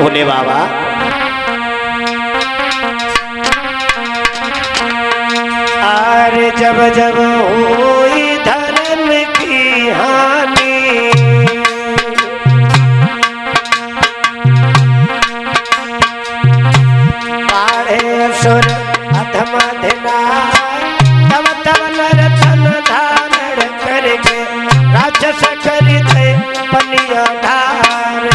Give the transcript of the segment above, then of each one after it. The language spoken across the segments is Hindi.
भोले बाबा। अरे जब जब हुई धर्म की हानि, बाढ़े असुर अधम अधिनाय, तब तब नर तन धारण करके राक्षस खरीदे पनिया धार।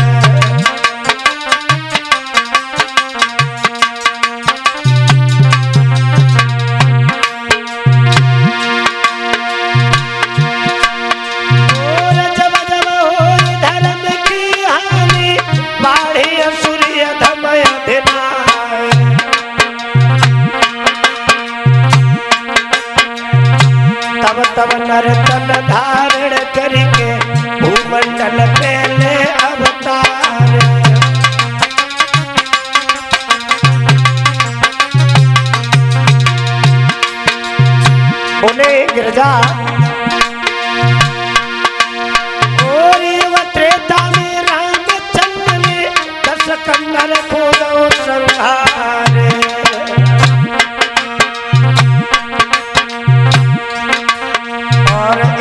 तब नर तन धारण करके भूमंडल पहले अवतार। बोले गिरजा और ये त्रेता में रामचंद्र ने 10 कंदर को दो संहार।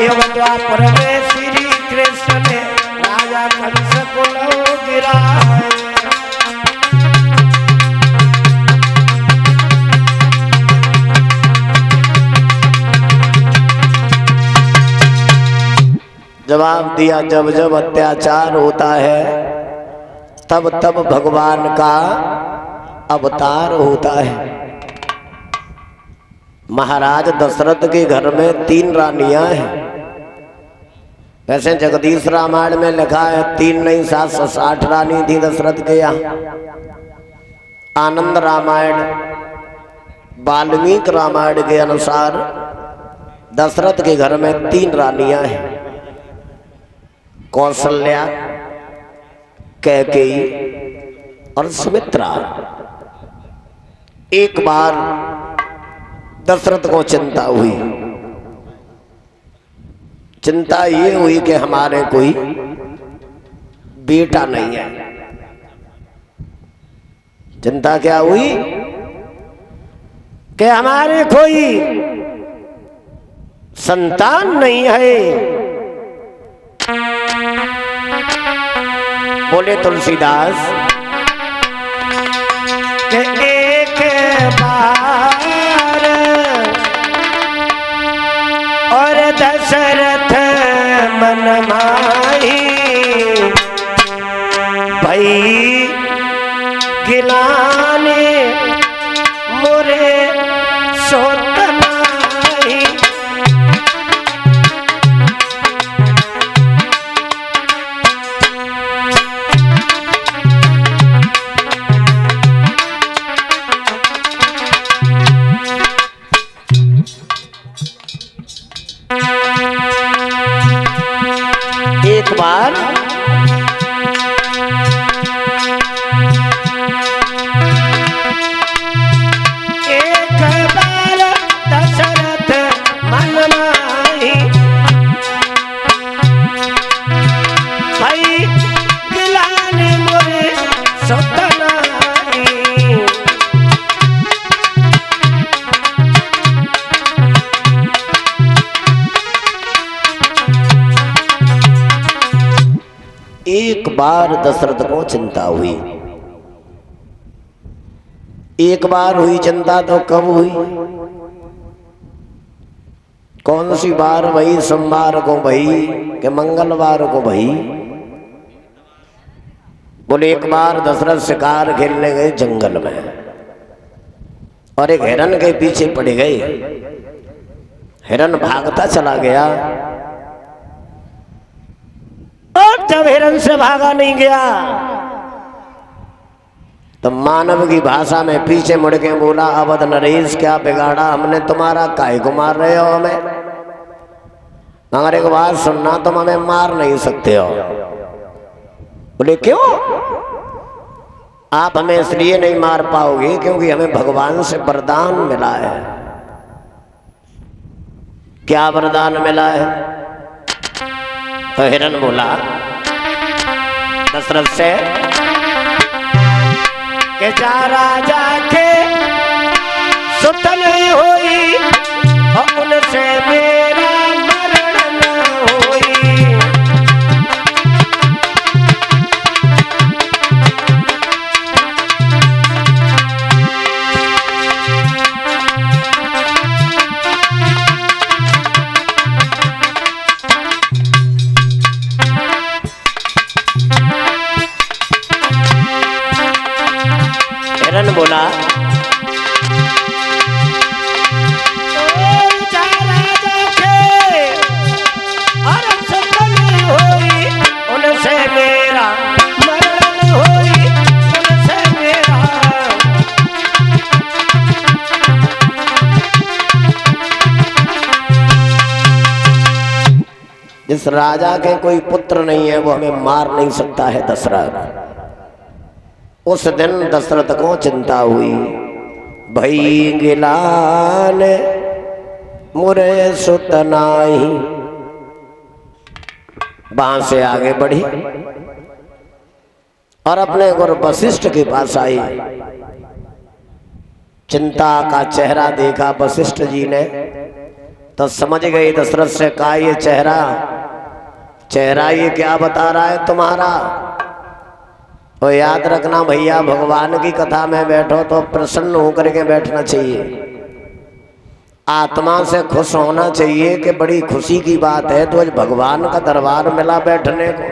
एवं द्वापर में श्री कृष्ण ने राजा कंस को लौ गिराए। जवाब दिया, जब जब अत्याचार होता है तब तब भगवान का अवतार होता है। महाराज दशरथ के घर में 3 रानियां हैं। वैसे जगदीश रामायण में लिखा है 3 नहीं 760 रानी थी दशरथ के यहाँ। आनंद रामायण वाल्मीकि रामायण के अनुसार दशरथ के घर में 3 रानियां हैं, कौशल्या, कैकेयी और सुमित्रा। एक बार दशरथ को चिंता हुई। चिंता ये हुई कि हमारे कोई बेटा नहीं है। चिंता क्या हुई कि हमारे कोई संतान नहीं है। बोले तुलसीदास कि एक बार और दशरथ मन माही, भई गिलाने मोरे सोत नाही। एक बार दशरथ मन माही, भाई गिलाने मोरे सोत नाही। एक बार दशरथ को चिंता हुई। एक बार हुई चिंता तो कब हुई? कौन सी बार? वही सोमवार को भई कि मंगलवार को भई? बोले एक बार दशरथ शिकार खेलने गए जंगल में और एक हिरन के पीछे पड़ गए। हिरन भागता चला गया और जब हिरन से भागा नहीं गया तो मानव की भाषा में पीछे मुड़ के बोला, अवध नरेश क्या बिगाड़ा हमने तुम्हारा, काहे को मार रहे हो हमें? मगर एक बात सुनना, तुम हमें मार नहीं सकते हो। बोले क्यों? आप हमें इसलिए नहीं मार पाओगे क्योंकि हमें भगवान से वरदान मिला है। क्या वरदान मिला है? तो हिरन बोला दशरथ से, जा राजा के सुत नहीं होई और उनसे मेरा मरण न होई। हिरन बोला उनसे मेरा मरण होई, उनसे मेरा। जिस राजा के कोई पुत्र नहीं है वो हमें मार नहीं सकता है दशरथ। उस दिन दशरथ को चिंता हुई, भई गिलान मुरे सुत नाही। वहां से आगे बढ़ी और अपने गुरु वशिष्ठ के पास आई। चिंता का चेहरा देखा वशिष्ठ जी ने तो समझ गई दशरथ से कहा, ये चेहरा ये क्या बता रहा है तुम्हारा। तो याद रखना भैया, भगवान की कथा में बैठो तो प्रसन्न होकर के बैठना चाहिए, आत्मा से खुश होना चाहिए कि बड़ी खुशी की बात है। तो आज भगवान का दरबार मिला बैठने को,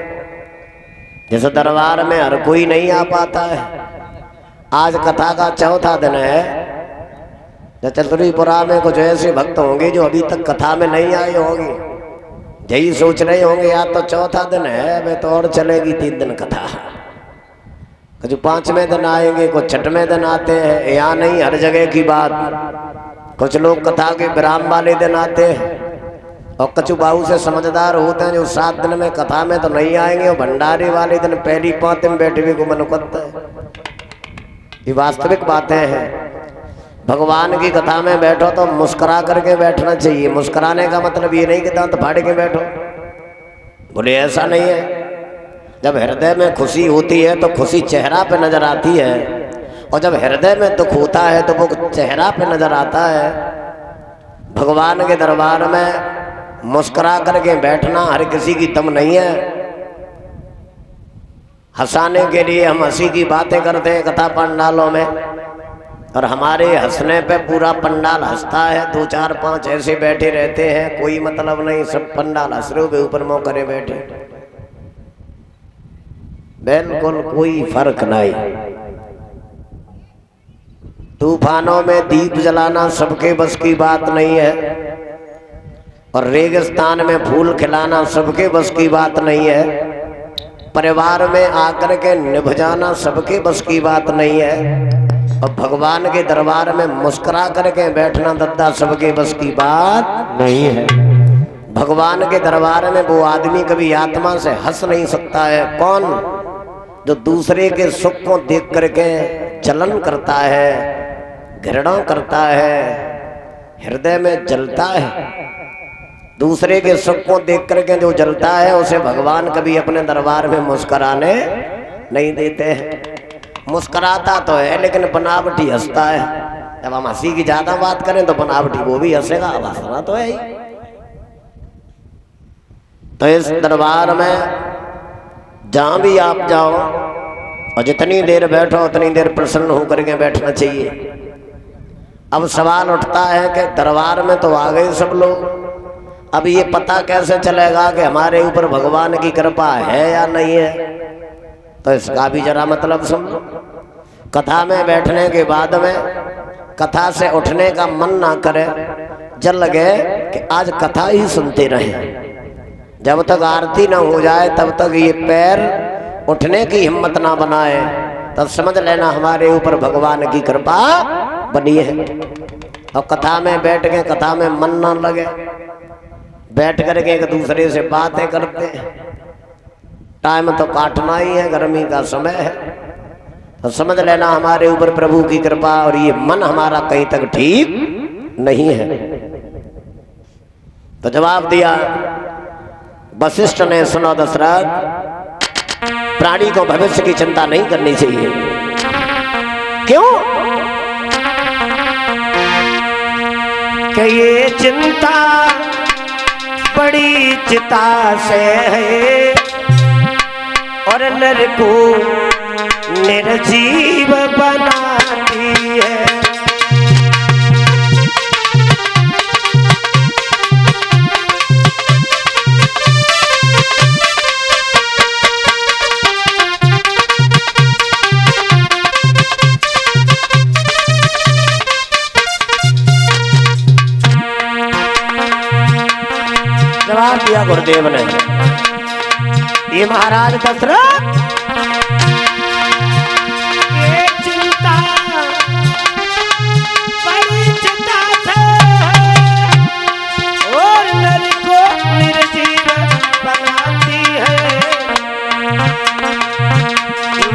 जिस दरबार में हर कोई नहीं आ पाता है। आज कथा का चौथा दिन है। चतुरीपुरा में कुछ ऐसे भक्त होंगे जो अभी तक कथा में नहीं आए होंगे, यही सोच रहे होंगे यार तो चौथा दिन है, मैं तो और चलेगी 3 दिन कथा। कुछ 5वें दिन आएंगे, कुछ 6वें दिन आते हैं। यहाँ नहीं, हर जगह की बात। कुछ लोग कथा के विराम वाले दिन आते हैं और कछु बाहू से समझदार होते हैं जो 7 दिन में कथा में तो नहीं आएंगे, और भंडारे वाले दिन पहली 5 दिन बैठे हुए को मन करता है। ये वास्तविक बातें हैं। भगवान की कथा में बैठो तो मुस्कुरा करके बैठना चाहिए। मुस्कुराने का मतलब ये नहीं कि दांत फाड़ के बैठो, बोले ऐसा नहीं है। जब हृदय में खुशी होती है तो खुशी चेहरा पे नजर आती है, और जब हृदय में दुख होता है तो वो चेहरा पे नजर आता है। भगवान के दरबार में मुस्कुरा करके बैठना हर किसी की दम नहीं है। हंसाने के लिए हम हंसी की बातें करते हैं कथा पंडालों में, और हमारे हंसने पे पूरा पंडाल हंसता है। 2 4 5 ऐसे बैठे रहते हैं, कोई मतलब नहीं, सब पंडाल हंस रहे हो, ऊपर मुंह करे बैठे, बिल्कुल कोई फर्क नहीं। तूफानों में दीप जलाना सबके बस की बात नहीं है, और रेगिस्तान में फूल खिलाना सबके बस की बात नहीं है। परिवार में आकर के निभ जाना सबके बस की बात नहीं है, और भगवान के दरबार में मुस्कुरा करके बैठना दद्दा सबके बस की बात नहीं है। भगवान के दरबार में वो आदमी कभी आत्मा से हंस नहीं सकता है। कौन? जो दूसरे के सुख को देख करके जलन करता है, घृणा करता है, हृदय में जलता है। दूसरे के सुख को देख करके जो जलता है उसे भगवान कभी अपने दरबार में मुस्कुराने नहीं देते हैं। मुस्कुराता तो है लेकिन बनावटी हंसता है। जब हम हंसी की ज्यादा बात करें तो बनावटी वो भी हंसेगा, अब हंसना तो है ही। तो इस दरबार में जहां भी आप जाओ और जितनी देर बैठो उतनी देर प्रसन्न होकर के बैठना चाहिए। अब सवाल उठता है कि दरबार में तो आ गए सब लोग, अब ये पता कैसे चलेगा कि हमारे ऊपर भगवान की कृपा है या नहीं है। तो इसका भी जरा मतलब समझो। कथा में बैठने के बाद में कथा से उठने का मन ना करे, जब लगे कि आज कथा ही सुनते रहे। जब तक आरती ना हो जाए तब तक ये पैर उठने की हिम्मत ना बनाए, तब समझ लेना हमारे ऊपर भगवान की कृपा बनी है। और कथा में बैठ के कथा में मन ना लगे, बैठ करके एक दूसरे से बातें करते हैं। टाइम तो काटना ही है, गर्मी का समय है, तो समझ लेना हमारे ऊपर प्रभु की कृपा, और ये मन हमारा कहीं तक ठीक नहीं है। तो जवाब दिया वशिष्ठ ने, सुनो दशरथ, प्राणी को भविष्य की चिंता नहीं करनी चाहिए। क्यों? कि ये चिंता बड़ी चिता से है और नर को निर्जीव बनाती है। जवाब दिया गुरुदेव ने, ये महाराज दशरथ ये चिंता बड़ी चिंता से और नर को निर्जीव बनाती है।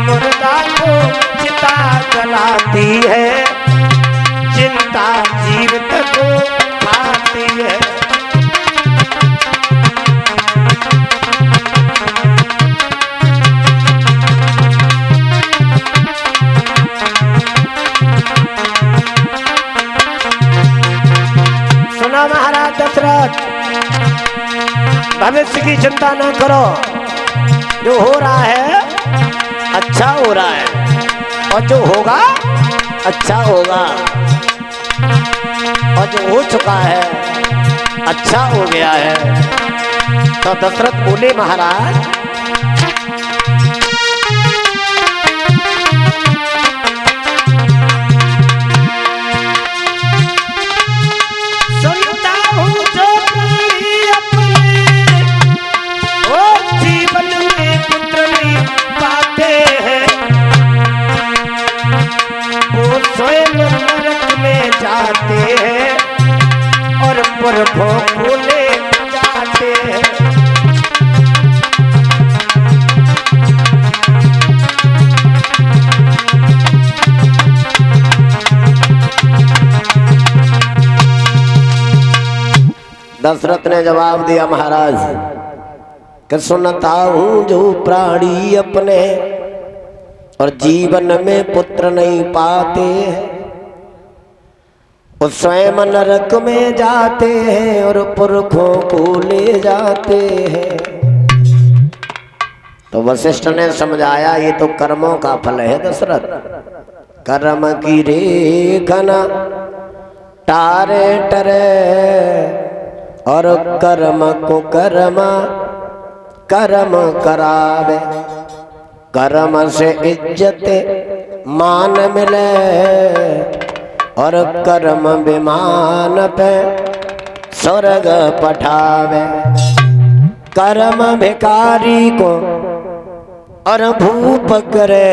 मुर्दा को चिता जलाती है, चिंता जीवित को खाती है। महाराज दशरथ, भविष्य की चिंता न करो, जो हो रहा है अच्छा हो रहा है और जो होगा अच्छा होगा, और जो हो चुका है अच्छा हो गया है। तो दशरथ बोले महाराज सुनता हूँ जो कोई अपने और जीवन में पुत्र नहीं पाते हैं, वो स्वयं नरक में जाते हैं और पुरखों को ले जाते हैं। दशरथ ने जवाब दिया महाराज कि सुनता हूं जो प्राणी अपने और जीवन में पुत्र नहीं पाते हैं, वो स्वयं नरक में जाते हैं और पुरखों को ले जाते हैं। तो वशिष्ठ ने समझाया ये तो कर्मों का फल है दशरथ, कर्म की रेखना टारे टरे और कर्म को कर्म करावे, कर्म से इज्जत मान मिले और कर्म विमान पे स्वर्ग पठावे। कर्म भिखारी को और भूप करे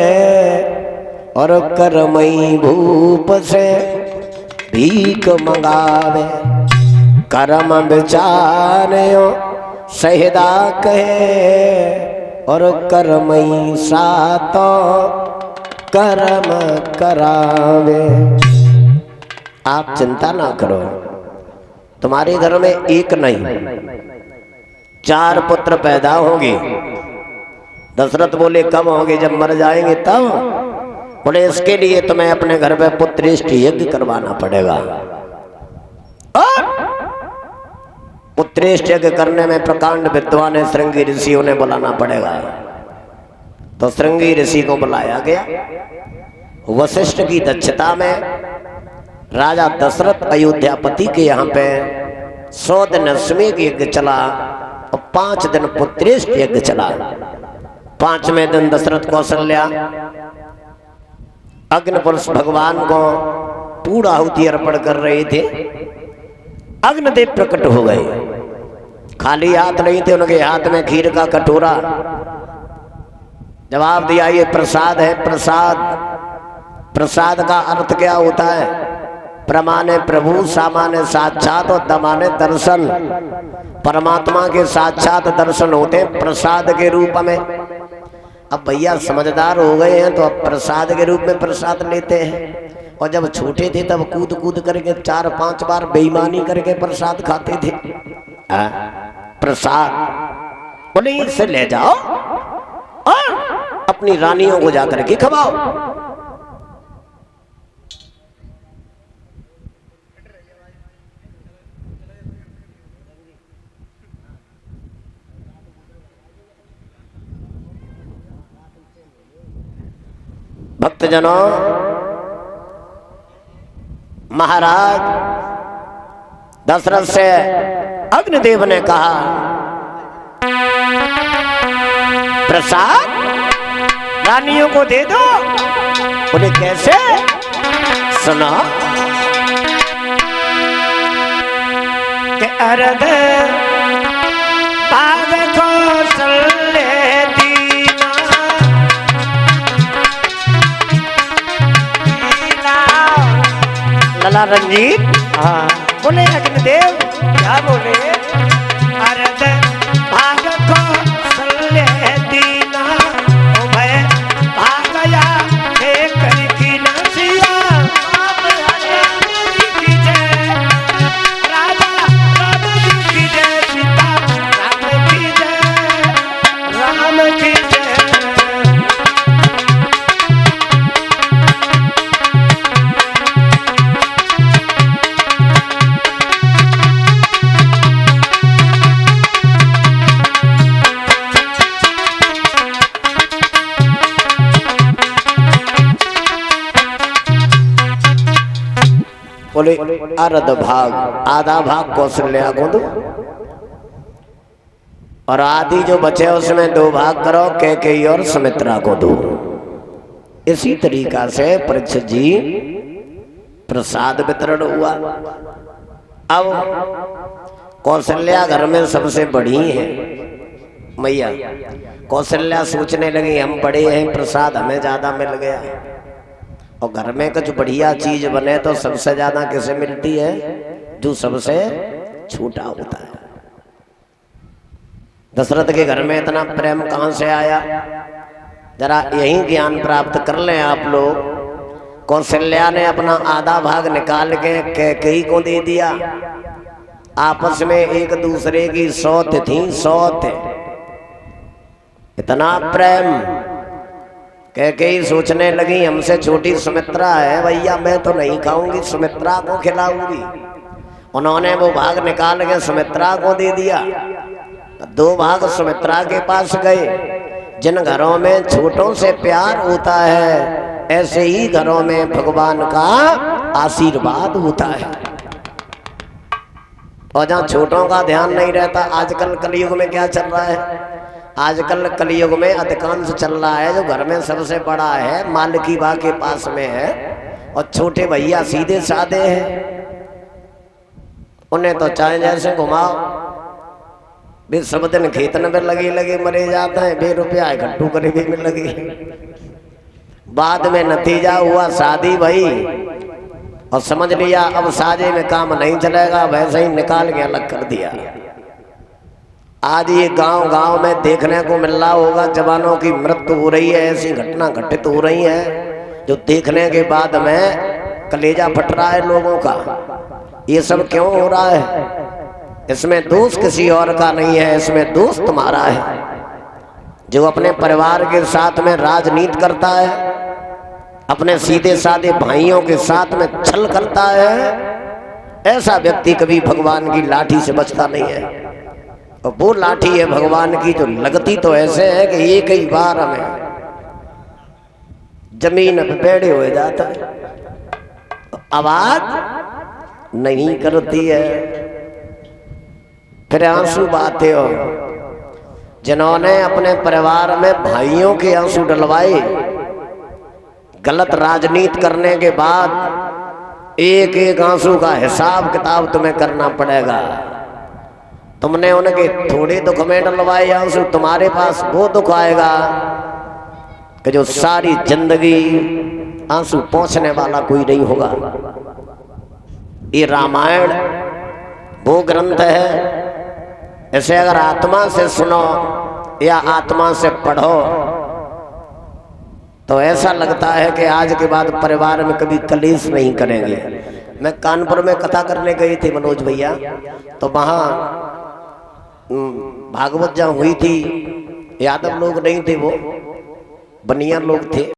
और कर्मई भूप से भीख मंगावे। कर्म विचार्यो सहिदा कहे और कर्मई सातो कर्म करावे। आप चिंता ना करो, तुम्हारे घर में एक नहीं 4 पुत्र पैदा होंगे। दशरथ बोले कब होंगे? जब मर जाएंगे तब। बोले इसके लिए तुम्हें अपने घर पे पुत्रेष्ठ यज्ञ करवाना पड़ेगा। पुत्रेष्ठ यज्ञ करने में प्रकांड विद्वान श्रृंगी ऋषियों ने बुलाना पड़ेगा। तो श्रृंगी ऋषि को बुलाया गया। वशिष्ठ की दक्षता में राजा दशरथ अयोध्यापति के यहाँ पे 100 दिन अश्वमेध यज्ञ चला और 5 दिन पुत्रेष्ठ यज्ञ चला। 5वें दिन दशरथ कौशल्या अग्निपुरुष भगवान को पूर्ण आहुति अर्पण कर रहे थे। अग्निदेव प्रकट हो गए, खाली हाथ नहीं थे, उनके हाथ में खीर का कटोरा। जवाब दिया ये प्रसाद है। प्रसाद, प्रसाद का अर्थ क्या होता है? प्रमाने प्रभु, सामान्य साक्षात और दमाने दर्शन। परमात्मा के साक्षात दर्शन होते हैं प्रसाद के रूप में। अब भैया समझदार हो गए हैं तो अब प्रसाद के रूप में प्रसाद लेते हैं। और जब छोटे थे तब कूद कूद करके 4-5 बार बेईमानी करके प्रसाद खाते थे। प्रसाद बोले इसे ले जाओ और अपनी रानियों को जाकर के खवाओ। भक्तजनों, महाराज दशरथ से अग्निदेव ने कहा, प्रसाद रानियों को दे दो। बोले कैसे? सुनो कि अरद भाग कौशल्य दीना, लला रंजीत। हाँ बोले अग्निदेव, क्या बोले? अरद भाग कौशल्य दीना, ओ मैं भाग गया एक की नसिया। की जय राजा राम की जय, सीता राम की जय, राम की जय। बोले अर्ध भाग, आधा भाग कौशल्या को दो, और आधी जो बचे उसमें 2 भाग करो कैकेयी और सुमित्रा को दो। इसी तरीका से परीक्षित जी प्रसाद वितरण हुआ। अब कौशल्या घर में सबसे बड़ी है मैया। कौशल्या सोचने लगी हम बड़े हैं, प्रसाद हमें ज्यादा मिल गया। और घर में कुछ बढ़िया चीज बने तो सबसे ज्यादा किसे मिलती है? जो सबसे छोटा होता है। दशरथ के घर में इतना प्रेम कहां से आया? जरा यही ज्ञान प्राप्त कर लें आप लोग। कौशल्या ने अपना आधा भाग निकाल के कैकेयी को दे दिया। आपस में एक दूसरे की सौत थी, सौत। इतना प्रेम। कैकेयी सोचने लगी हमसे छोटी सुमित्रा है भैया, मैं तो नहीं खाऊंगी, सुमित्रा को खिलाऊंगी। उन्होंने वो भाग निकाल के सुमित्रा को दे दिया। 2 भाग सुमित्रा के पास गए। जिन घरों में छोटों से प्यार होता है, ऐसे ही घरों में भगवान का आशीर्वाद होता है। और जहाँ छोटों का ध्यान नहीं रहता, आजकल कलयुग में क्या चल रहा है? आजकल कलयुग में अधिकांश चल रहा है जो घर में सबसे बड़ा है मालकी बा के पास में है, और छोटे भैया सीधे साधे हैं। उन्हें तो चाहे जैसे घुमाओ, भी सब दिन खेतन में लगे मरे जाते हैं, 2 रुपया इकट्ठू करे भी में लगे। बाद में नतीजा हुआ शादी भई, और समझ लिया अब साजे में काम नहीं चलेगा, वैसे ही निकाल के अलग कर दिया। आज ये गांव में देखने को मिल रहा होगा, जवानों की मृत्यु हो रही है, ऐसी घटना घटित हो रही है जो देखने के बाद में कलेजा फट रहा है लोगों का। ये सब क्यों हो रहा है? इसमें दोष किसी और का नहीं है, इसमें दोष तुम्हारा है। जो अपने परिवार के साथ में राजनीति करता है, अपने सीधे साधे भाइयों के साथ में छल करता है, ऐसा व्यक्ति कभी भगवान की लाठी से बचता नहीं है। और वो लाठी है भगवान की जो लगती तो ऐसे है कि एक ही बार हमें जमीन पे पेड़े हो जाता है, आवाज नहीं करती है। फिर आंसू बहाते हो। जिन्होंने अपने परिवार में भाइयों के आंसू डलवाए, गलत राजनीति करने के बाद एक एक आंसू का हिसाब किताब तुम्हें करना पड़ेगा। तुमने उनके थोड़े दुख में डलवाए आंसू, तुम्हारे पास वो दुख आएगा कि जो सारी जिंदगी आंसू पहुंचने वाला कोई नहीं होगा। ये रामायण वो ग्रंथ है, इसे अगर आत्मा से सुनो या आत्मा से पढ़ो तो ऐसा लगता है कि आज के बाद परिवार में कभी कलेश नहीं करेंगे। मैं कानपुर में कथा करने गई थी मनोज भैया, तो वहाँ भागवत जहाँ हुई थी, यादव लोग नहीं थे, वो बनिया लोग थे।